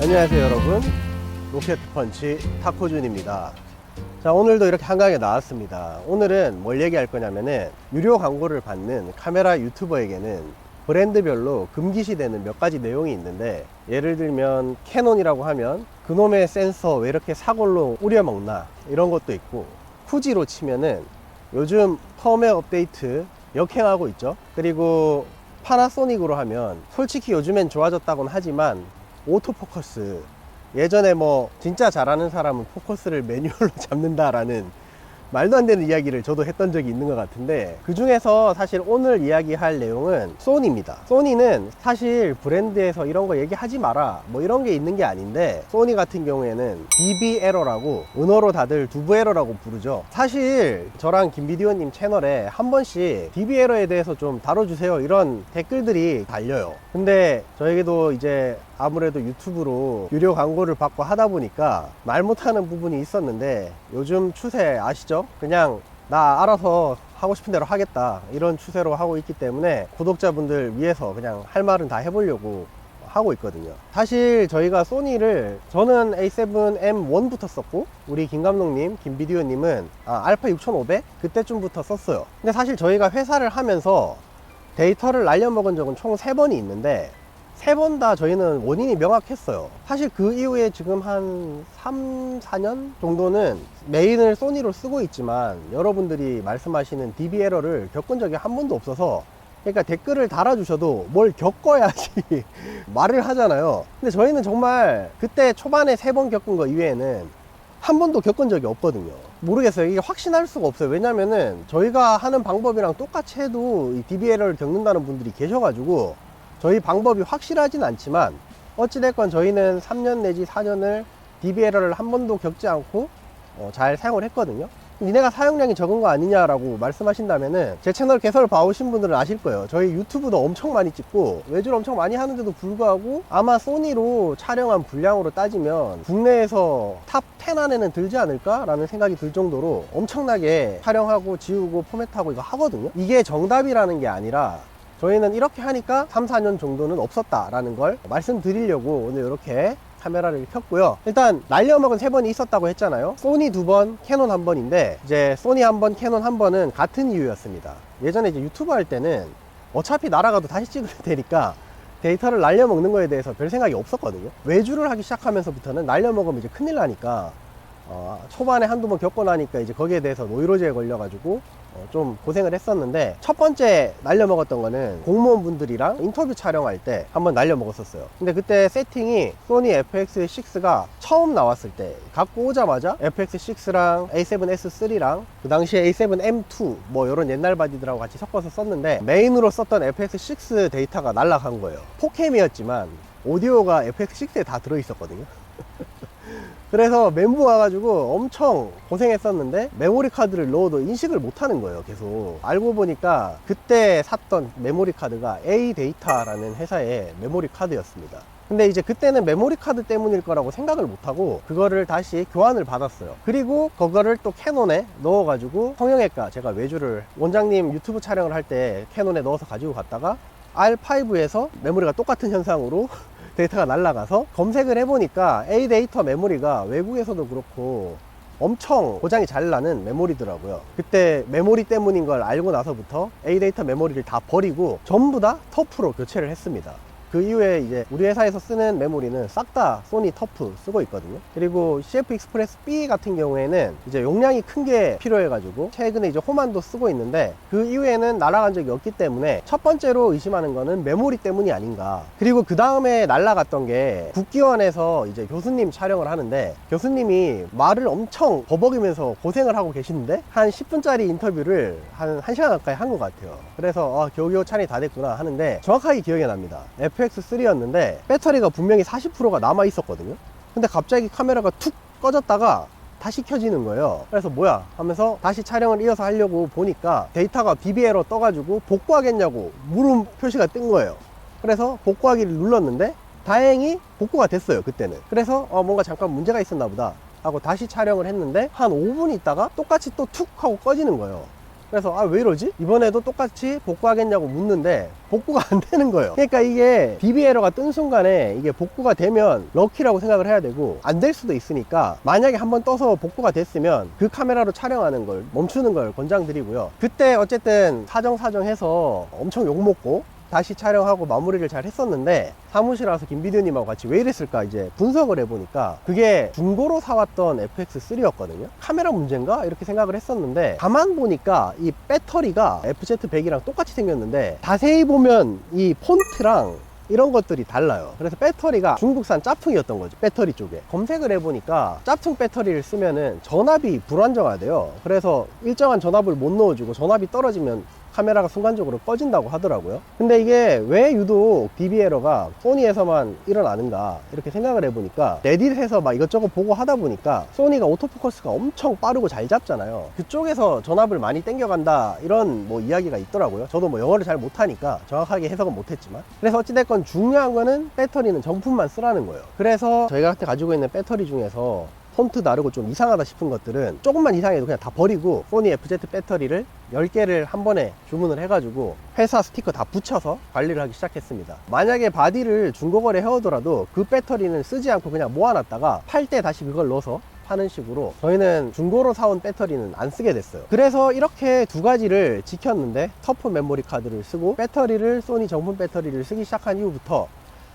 안녕하세요 여러분, 로켓펀치 타코준입니다. 자, 오늘도 이렇게 한강에 나왔습니다. 오늘은 뭘 얘기할 거냐면은 유료 광고를 받는 카메라 유튜버에게는 브랜드별로 금기시되는 몇 가지 내용이 있는데, 예를 들면 캐논이라고 하면 그놈의 센서 왜 이렇게 사골로 우려먹나 이런 것도 있고, 후지로 치면은 요즘 펌웨어 업데이트 역행하고 있죠. 그리고 파나소닉으로 하면 솔직히 요즘엔 좋아졌다곤 하지만 오토포커스, 예전에 뭐 진짜 잘하는 사람은 포커스를 매뉴얼로 잡는다라는 말도 안 되는 이야기를 저도 했던 적이 있는 것 같은데, 그 중에서 사실 오늘 이야기할 내용은 소니입니다. 소니는 사실 브랜드에서 이런 거 얘기하지 마라 뭐 이런 게 있는 게 아닌데, 소니 같은 경우에는 DB 에러라고, 은어로 다들 두부 에러라고 부르죠. 사실 저랑 김비디오님 채널에 한 번씩 DB 에러에 대해서 좀 다뤄주세요 이런 댓글들이 달려요. 근데 저에게도 이제 아무래도 유튜브로 유료 광고를 받고 하다 보니까 말 못하는 부분이 있었는데, 요즘 추세 아시죠? 그냥 나 알아서 하고 싶은 대로 하겠다 이런 추세로 하고 있기 때문에 구독자분들 위해서 그냥 할 말은 다 해보려고 하고 있거든요. 사실 저희가 소니를, 저는 A7M1부터 썼고, 우리 김 감독님, 김비디오님은 알파 6500 그때쯤부터 썼어요. 근데 사실 저희가 회사를 하면서 데이터를 날려먹은 적은 총 3번이 있는데, 3번 다 저희는 원인이 명확했어요. 사실 그 이후에 지금 한 3, 4년 정도는 메인을 소니로 쓰고 있지만 여러분들이 말씀하시는 DB 에러를 겪은 적이 한 번도 없어서, 그러니까 댓글을 달아주셔도 뭘 겪어야지 말을 하잖아요. 근데 저희는 정말 그때 초반에 3번 겪은 거 이외에는 한 번도 겪은 적이 없거든요. 모르겠어요. 이게 확신할 수가 없어요. 왜냐면은 저희가 하는 방법이랑 똑같이 해도 이 DB 에러를 겪는다는 분들이 계셔가지고, 저희 방법이 확실하진 않지만 어찌됐건 저희는 3년 내지 4년을 DB 에러를 한 번도 겪지 않고 잘 사용을 했거든요. 니네가 사용량이 적은 거 아니냐라고 말씀하신다면은, 제 채널 개설 봐오신 분들은 아실 거예요. 저희 유튜브도 엄청 많이 찍고 외주를 엄청 많이 하는데도 불구하고 아마 소니로 촬영한 분량으로 따지면 국내에서 탑 10 안에는 들지 않을까 라는 생각이 들 정도로 엄청나게 촬영하고 지우고 포맷하고 이거 하거든요. 이게 정답이라는 게 아니라 저희는 이렇게 하니까 3, 4년 정도는 없었다라는 걸 말씀드리려고 오늘 이렇게 카메라를 켰고요. 일단 날려먹은 3번이 있었다고 했잖아요. 소니 2번, 캐논 1번인데, 이제 소니 1번, 캐논 1번은 같은 이유였습니다. 예전에 이제 유튜브 할 때는 어차피 날아가도 다시 찍을 테니까 데이터를 날려먹는 거에 대해서 별 생각이 없었거든요. 외주를 하기 시작하면서부터는 날려먹으면 이제 큰일 나니까 초반에 한두 번 겪고 나니까 이제 거기에 대해서 노이로제에 걸려가지고 좀 고생을 했었는데, 첫 번째 날려먹었던 거는 공무원분들이랑 인터뷰 촬영할 때 한번 날려먹었었어요. 근데 그때 세팅이 소니 FX6가 처음 나왔을 때 갖고 오자마자 FX6랑 A7S3랑 그 당시에 A7M2 뭐 이런 옛날 바디들하고 같이 섞어서 썼는데, 메인으로 썼던 FX6 데이터가 날아간 거예요. 4K이었지만 오디오가 FX6에 다 들어있었거든요. 그래서 멘붕 와가지고 엄청 고생했었는데, 메모리 카드를 넣어도 인식을 못하는 거예요. 계속 알고 보니까 그때 샀던 메모리 카드가 A데이터라는 회사의 메모리 카드였습니다. 근데 이제 그때는 메모리 카드 때문일 거라고 생각을 못하고 그거를 다시 교환을 받았어요. 그리고 그거를 또 캐논에 넣어가지고 성형외과, 제가 외주를 원장님 유튜브 촬영을 할 때 캐논에 넣어서 가지고 갔다가 R5에서 메모리가 똑같은 현상으로 데이터가 날아가서 검색을 해보니까 A데이터 메모리가 외국에서도 그렇고 엄청 고장이 잘 나는 메모리더라고요. 그때 메모리 때문인 걸 알고 나서부터 A데이터 메모리를 다 버리고 전부 다 터프로 교체를 했습니다. 그 이후에 이제 우리 회사에서 쓰는 메모리는 싹 다 소니 터프 쓰고 있거든요. 그리고 CF 익스프레스 B 같은 경우에는 이제 용량이 큰 게 필요해가지고 최근에 이제 호만도 쓰고 있는데, 그 이후에는 날아간 적이 없기 때문에 첫 번째로 의심하는 거는 메모리 때문이 아닌가. 그리고 그 다음에 날아갔던 게 국기원에서 이제 교수님 촬영을 하는데, 교수님이 말을 엄청 버벅이면서 고생을 하고 계시는데 한 10분짜리 인터뷰를 한 1시간 가까이 한 것 같아요. 그래서 겨우겨우 촬영이 다 됐구나 하는데, 정확하게 기억이 납니다. FX3였는데 배터리가 분명히 40%가 남아 있었거든요. 근데 갑자기 카메라가 툭 꺼졌다가 다시 켜지는 거예요. 그래서 뭐야 하면서 다시 촬영을 이어서 하려고 보니까 데이터가 DB 에러 떠가지고 복구하겠냐고 물음 표시가 뜬 거예요. 그래서 복구하기를 눌렀는데 다행히 복구가 됐어요. 그때는. 그래서 뭔가 잠깐 문제가 있었나 보다 하고 다시 촬영을 했는데 한 5분 있다가 똑같이 또 툭 하고 꺼지는 거예요. 그래서 아 왜 이러지? 이번에도 똑같이 복구하겠냐고 묻는데 복구가 안 되는 거예요. 그러니까 이게 DB 에러가 뜬 순간에 이게 복구가 되면 럭키라고 생각을 해야 되고 안 될 수도 있으니까 만약에 한번 떠서 복구가 됐으면 그 카메라로 촬영하는 걸 멈추는 걸 권장드리고요. 그때 어쨌든 사정해서 엄청 욕먹고 다시 촬영하고 마무리를 잘 했었는데 사무실 와서 김비디오님하고 같이 왜 이랬을까 이제 분석을 해보니까 그게 중고로 사왔던 FX3였거든요. 카메라 문제인가? 이렇게 생각을 했었는데 가만 보니까 이 배터리가 FZ100이랑 똑같이 생겼는데 자세히 보면 이 폰트랑 이런 것들이 달라요. 그래서 배터리가 중국산 짭퉁이었던 거죠. 배터리 쪽에 검색을 해보니까 짭퉁 배터리를 쓰면은 전압이 불안정하대요. 그래서 일정한 전압을 못 넣어주고 전압이 떨어지면 카메라가 순간적으로 꺼진다고 하더라고요. 근데 이게 왜 유독 DB 에러가 소니에서만 일어나는가 이렇게 생각을 해보니까 레딧에서 막 이것저것 보고 하다 보니까 소니가 오토포커스가 엄청 빠르고 잘 잡잖아요. 그쪽에서 전압을 많이 땡겨간다 이런 뭐 이야기가 있더라고요. 저도 뭐 영어를 잘 못하니까 정확하게 해석은 못했지만, 그래서 어찌됐건 중요한 거는 배터리는 정품만 쓰라는 거예요. 그래서 저희가 가지고 있는 배터리 중에서 폰트 다르고 좀 이상하다 싶은 것들은 조금만 이상해도 그냥 다 버리고 소니 FZ 배터리를 10개를 한 번에 주문을 해가지고 회사 스티커 다 붙여서 관리를 하기 시작했습니다. 만약에 바디를 중고거래 해오더라도 그 배터리는 쓰지 않고 그냥 모아놨다가 팔 때 다시 그걸 넣어서 하는 식으로 저희는 중고로 사온 배터리는 안 쓰게 됐어요. 그래서 이렇게 두 가지를 지켰는데 터프 메모리 카드를 쓰고 배터리를 소니 정품 배터리를 쓰기 시작한 이후부터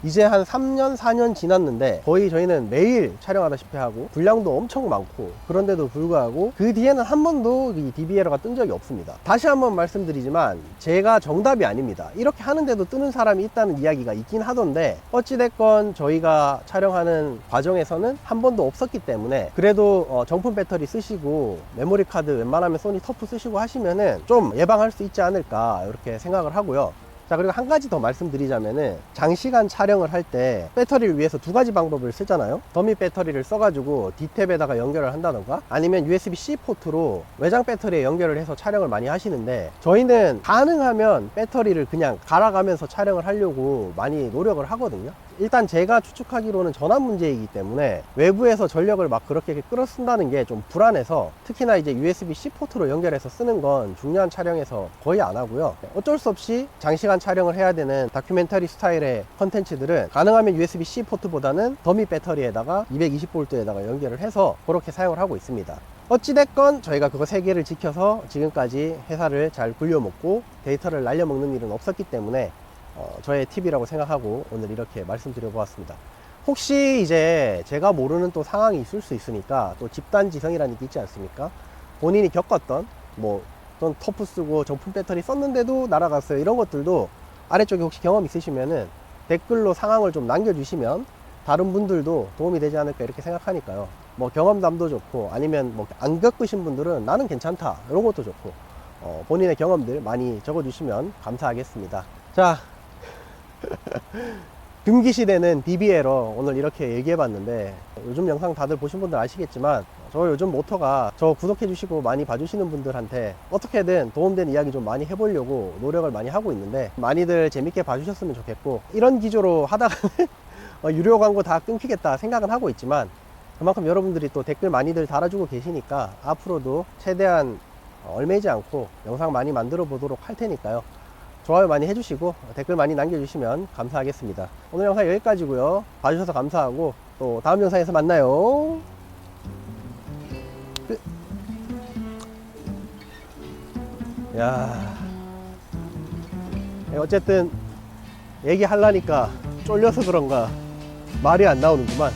이제 한 3년 4년 지났는데 거의 저희는 매일 촬영하다시피 하고 분량도 엄청 많고, 그런데도 불구하고 그 뒤에는 한 번도 이 DB 에러가 뜬 적이 없습니다. 다시 한번 말씀드리지만 제가 정답이 아닙니다. 이렇게 하는데도 뜨는 사람이 있다는 이야기가 있긴 하던데 어찌됐건 저희가 촬영하는 과정에서는 한 번도 없었기 때문에 그래도 정품 배터리 쓰시고 메모리 카드 웬만하면 소니 터프 쓰시고 하시면은 좀 예방할 수 있지 않을까 이렇게 생각을 하고요. 자, 그리고 한 가지 더 말씀드리자면은 장시간 촬영을 할 때 배터리를 위해서 두 가지 방법을 쓰잖아요. 더미 배터리를 써가지고 D탭에다가 연결을 한다던가 아니면 USB-C 포트로 외장 배터리에 연결을 해서 촬영을 많이 하시는데 저희는 가능하면 배터리를 그냥 갈아가면서 촬영을 하려고 많이 노력을 하거든요. 일단 제가 추측하기로는 전압 문제이기 때문에 외부에서 전력을 막 그렇게 끌어 쓴다는 게 좀 불안해서 특히나 이제 USB-C 포트로 연결해서 쓰는 건 중요한 촬영에서 거의 안 하고요. 어쩔 수 없이 장시간 촬영을 해야 되는 다큐멘터리 스타일의 컨텐츠들은 가능하면 USB-C 포트보다는 더미 배터리에다가 220V에다가 연결을 해서 그렇게 사용을 하고 있습니다. 어찌됐건 저희가 그거 3개를 지켜서 지금까지 회사를 잘 굴려먹고 데이터를 날려먹는 일은 없었기 때문에 저의 팁이라고 생각하고 오늘 이렇게 말씀드려 보았습니다. 혹시 이제 제가 모르는 또 상황이 있을 수 있으니까 또 집단지성이라는 게 있지 않습니까? 본인이 겪었던 뭐 어떤 터프 쓰고 정품 배터리 썼는데도 날아갔어요 이런 것들도 아래쪽에 혹시 경험 있으시면은 댓글로 상황을 좀 남겨주시면 다른 분들도 도움이 되지 않을까 이렇게 생각하니까요. 뭐 경험담도 좋고 아니면 뭐 안 겪으신 분들은 나는 괜찮다 이런 것도 좋고 본인의 경험들 많이 적어주시면 감사하겠습니다. 자, 금기시되는 DB 에러 오늘 이렇게 얘기해봤는데 요즘 영상 다들 보신 분들 아시겠지만 저 요즘 모토가 저 구독해주시고 많이 봐주시는 분들한테 어떻게든 도움되는 이야기 좀 많이 해보려고 노력을 많이 하고 있는데 많이들 재밌게 봐주셨으면 좋겠고, 이런 기조로 하다가는 유료 광고 다 끊기겠다 생각은 하고 있지만 그만큼 여러분들이 또 댓글 많이들 달아주고 계시니까 앞으로도 최대한 얼매지 않고 영상 많이 만들어 보도록 할 테니까요. 좋아요 많이 해주시고 댓글 많이 남겨주시면 감사하겠습니다. 오늘 영상 여기까지고요. 봐주셔서 감사하고 또 다음 영상에서 만나요. 야, 어쨌든 얘기하려니까 쫄려서 그런가 말이 안 나오는구만.